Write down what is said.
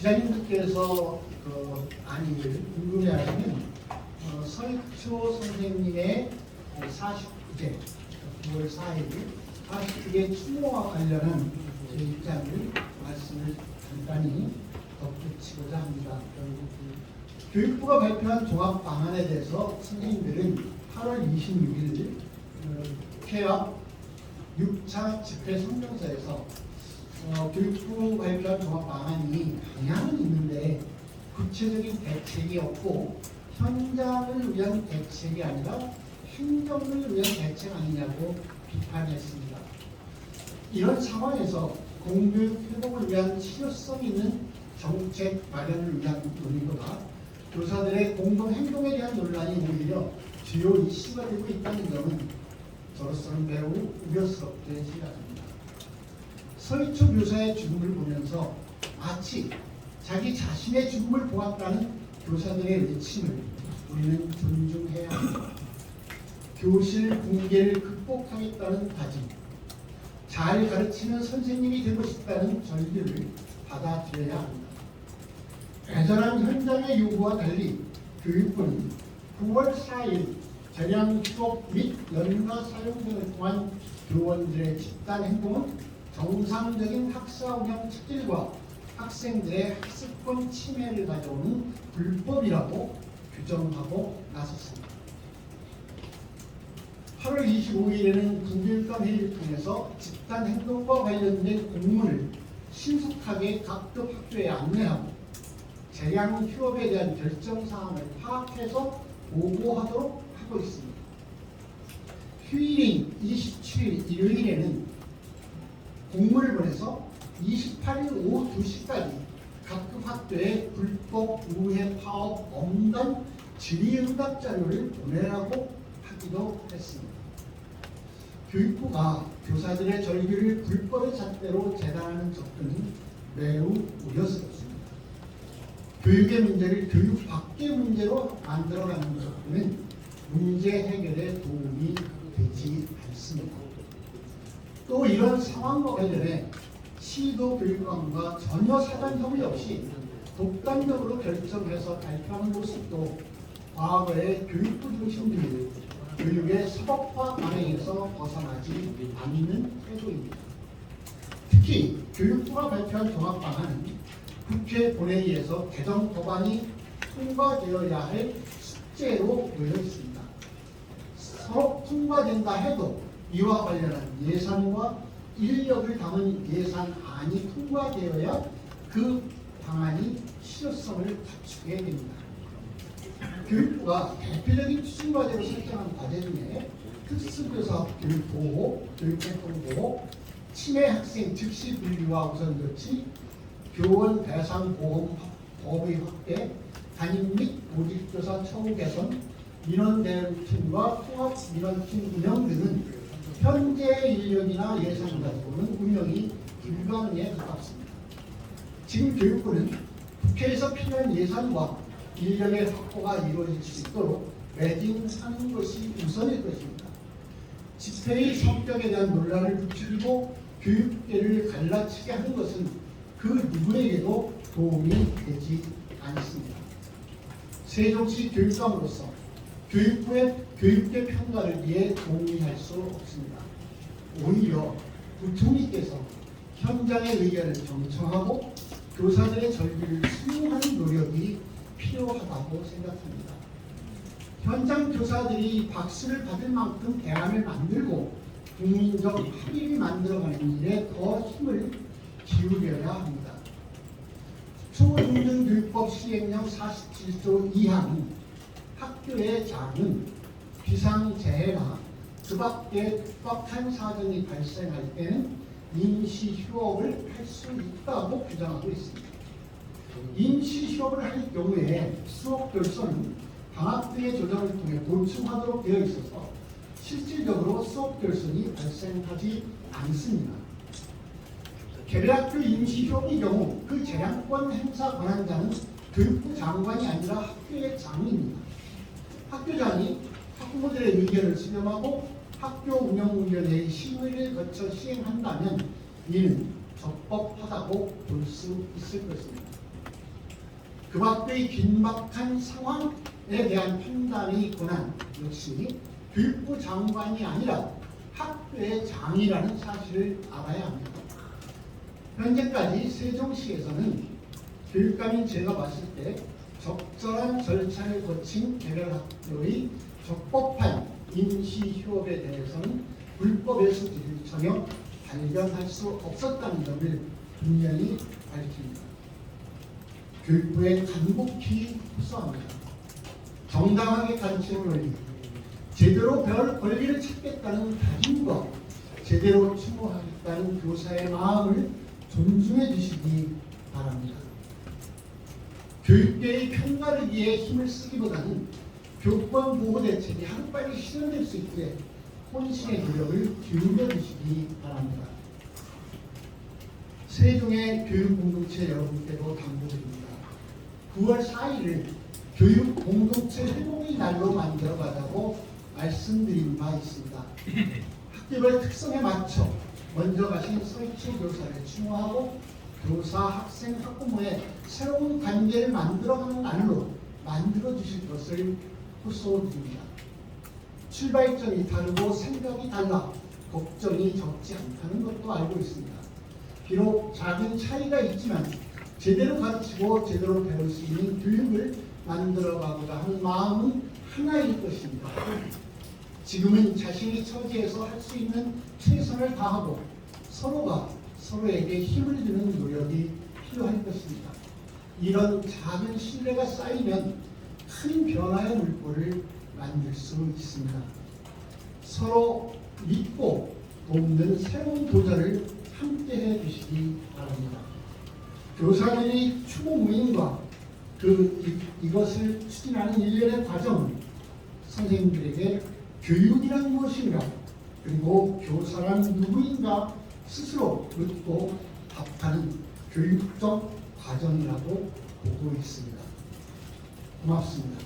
기자님들께서 아니 궁금해하시면 서익초 선생님의 49제 9월 4일 49개 추모와 관련한 제 입장을 말씀을 간단히 덧붙이고자 합니다. 교육부가 발표한 종합 방안에 대해서 선생님들은 8월 26일 국회 앞 6차 집회 성명서에서 교육부 발표한 종합 방안이 방향은 있는데 구체적인 대책이 없고 현장을 위한 대책이 아니라 행정을 위한 대책 아니냐고 비판했습니다. 이런 상황에서 공교육 회복을 위한 실효성 있는 정책 마련을 위한 논의보다 교사들의 공동 행동에 대한 논란이 오히려 주요 이슈가 되고 있다는 점은 저로서는 매우 우려스럽게 생각합니다. 서희초 교사의 죽음을 보면서 마치 자기 자신의 죽음을 보았다는 교사들의 외침을 우리는 존중해야 합니다. 교실 붕괴를 극복하겠다는 다짐, 잘 가르치는 선생님이 되고 싶다는 절규를 받아들여야 합니다. 애절한 현장의 요구와 달리 교육부는 9월 4일 재량 휴업 및 연가 사용 등을 통한 교원들의 집단 행동은 정상적인 학사 운영 체질과 학생들의 학습권 침해를 가져오는 불법이라고 규정하고 나섰습니다. 8월 25일에는 국교육감 회의를 통해서 집단 행동과 관련된 공문을 신속하게 각급 학교에 안내하고 재량 휴업에 대한 결정 사항을 파악해서 보고하도록 하고 있습니다. 휴일인 27일 일요일에는 공문을 보내서 28일 오후 2시까지 각급 학교에 불법 우회 파업 엄단 질의응답 자료를 보내라고 하기도 했습니다. 교육부가 교사들의 절규를 불법의 잣대로 재단하는 접근은 매우 우려스럽습니다. 교육의 문제를 교육 밖의 문제로 만들어가는 접근은 문제 해결에 도움이 되지 않습니다. 또 이런 상황과 관련해 시도 교육감과 전혀 사전 협의 없이 독단적으로 결정해서 발표하는 모습도 과거의 교육부 중심주의 교육의 사법화 관행에서 벗어나지 않는 태도입니다. 특히 교육부가 발표한 종합방안은 국회 본회의에서 개정 법안이 통과되어야 할 숙제로 놓여 있습니다. 서로 통과된다 해도 이와 관련한 예산과 인력을 담은 예산안이 통과되어야 그 방안이 실효성을 갖추게 됩니다. 교육부가 대표적인 추진과제로 설정한 과제 중에 특수교사 교육 보호, 교육활동 보호, 치매 학생 즉시 분리와 우선조치, 교원 대상 보험 법의 확대, 담임 및 보직교사 처우 개선, 민원 대응팀과 통합 민원팀 운영 등은 현재 인력이나 예산 가지고는 운영이 불가능에 가깝습니다. 지금 교육부는 국회에서 필요한 예산과 인력의 확보가 이루어질 수 있도록 매진하는 것이 우선일 것입니다. 집회의 성격에 대한 논란을 부추기고 교육계를 갈라치게 하는 것은 그 누구에게도 도움이 되지 않습니다. 세종시 교육감으로서 교육부의 교육계 평가를 위해 동의할 수 없습니다. 오히려 부총리께서 현장의 의견을 경청하고 교사들의 절규를 수용하는 노력이 필요하다고 생각합니다. 현장 교사들이 박수를 받을 만큼 대안을 만들고 국민적 합의를 만들어가는 일에 더 힘을 기울여야 합니다. 초중등교육법 시행령 47조 2항은 학교의 장은 비상재해나 그 밖에 급박한 사정이 발생할 때는 임시 휴업을 할 수 있다고 규정하고 있습니다. 임시 휴업을 할 경우에 수업 결손은 방학 등의 조정을 통해 보충하도록 되어 있어서 실질적으로 수업 결손이 발생하지 않습니다. 개별학교 임시 휴업의 경우 그 재량권 행사 권한자는 교육부 장관이 아니라 학교의 장입니다. 학교장이 학부모들의 의견을 수렴하고 학교 운영위원회의 심의를 거쳐 시행한다면 이는 적법하다고 볼 수 있을 것입니다. 그 밖의 긴박한 상황에 대한 판단의 권한 역시 교육부 장관이 아니라 학교의 장이라는 사실을 알아야 합니다. 현재까지 세종시에서는 교육감인 제가 봤을 때 적절한 절차를 거친 개별 학교의 적법한 임시 휴업에 대해서는 불법의 소지를 전혀 발견할 수 없었다는 점을 분명히 밝힙니다. 교육부에 간곡히 호소합니다. 정당하게 가르치는 권리, 제대로 배울 권리를 찾겠다는 다짐과 제대로 추모하겠다는 교사의 마음을 존중해 주시기 바랍니다. 교육계의 평가를 위해 힘을 쓰기보다는 교권 보호 대책이 하루빨리 실현될 수 있게 혼신의 노력을 기울여 주시기 바랍니다. 세종의 교육 공동체 여러분께도 당부드립니다. 9월 4일을 교육 공동체 회복의 날로 만들어 가자고 말씀드린 바 있습니다. 학교별 특성에 맞춰 먼저 가신 서희초 교사를 추모하고 교사, 학생, 학부모의 새로운 관계를 만들어가는 날로 만들어 주실 것을 호소드립니다. 출발점이 다르고 생각이 달라 걱정이 적지 않다는 것도 알고 있습니다. 비록 작은 차이가 있지만 제대로 가르치고 제대로 배울 수 있는 교육을 만들어가고자 하는 마음은 하나일 것입니다. 지금은 자신의 처지에서 할 수 있는 최선을 다하고 서로가 서로에게 힘을 주는 노력이 필요할 것입니다. 이런 작은 신뢰가 쌓이면 큰 변화의 물꼬를 만들 수 있습니다. 서로 믿고 돕는 새로운 도전을 함께 해 주시기 바랍니다. 교사들이 추모 모임과 이것을 추진하는 일련의 과정은 선생님들에게 교육이란 무엇인가, 그리고 교사란 누구인가 스스로 묻고 답하는 교육적 과정이라고 보고 있습니다. 고맙습니다.